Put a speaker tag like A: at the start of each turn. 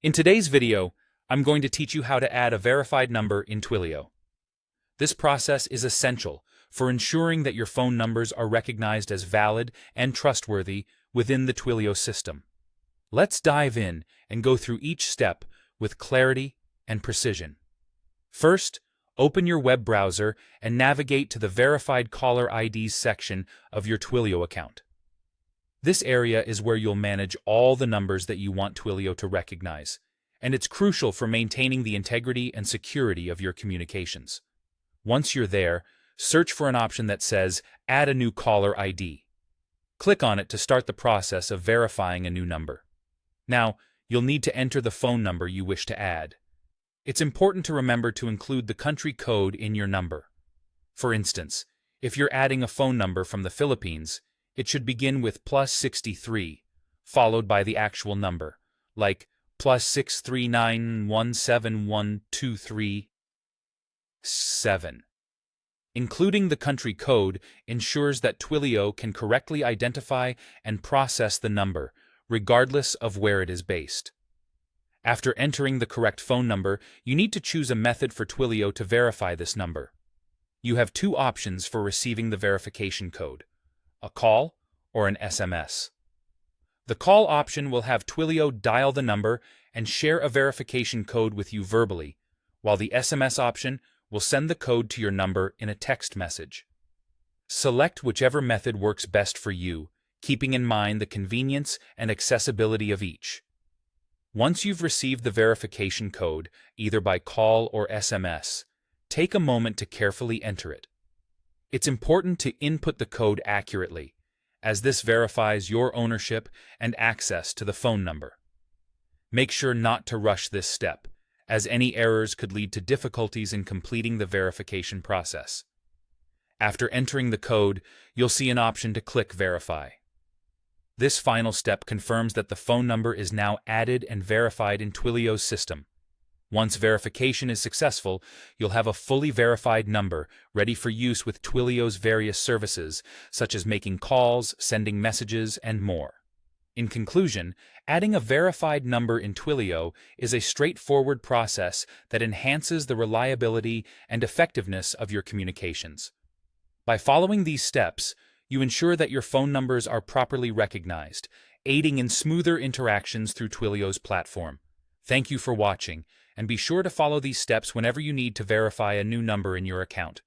A: In today's video, I'm going to teach you how to add a verified number in Twilio. This process is essential for ensuring that your phone numbers are recognized as valid and trustworthy within the Twilio system. Let's dive in and go through each step with clarity and precision. First, open your web browser and navigate to the Verified Caller IDs section of your Twilio account. This area is where you'll manage all the numbers that you want Twilio to recognize, and it's crucial for maintaining the integrity and security of your communications. Once you're there, search for an option that says Add a new caller ID. Click on it to start the process of verifying a new number. Now, you'll need to enter the phone number you wish to add. It's important to remember to include the country code in your number. For instance, if you're adding a phone number from the Philippines, it should begin with +63, followed by the actual number, like +639171237. Including the country code ensures that Twilio can correctly identify and process the number, regardless of where it is based. After entering the correct phone number, you need to choose a method for Twilio to verify this number. You have two options for receiving the verification code: a call or an SMS. The call option will have Twilio dial the number and share a verification code with you verbally, while the SMS option will send the code to your number in a text message. Select whichever method works best for you, keeping in mind the convenience and accessibility of each. Once you've received the verification code, either by call or SMS, take a moment to carefully enter it. It's important to input the code accurately, as this verifies your ownership and access to the phone number. Make sure not to rush this step, as any errors could lead to difficulties in completing the verification process. After entering the code, you'll see an option to click Verify. This final step confirms that the phone number is now added and verified in Twilio's system. Once verification is successful, you'll have a fully verified number ready for use with Twilio's various services, such as making calls, sending messages, and more. In conclusion, adding a verified number in Twilio is a straightforward process that enhances the reliability and effectiveness of your communications. By following these steps, you ensure that your phone numbers are properly recognized, aiding in smoother interactions through Twilio's platform. Thank you for watching, and be sure to follow these steps whenever you need to verify a new number in your account.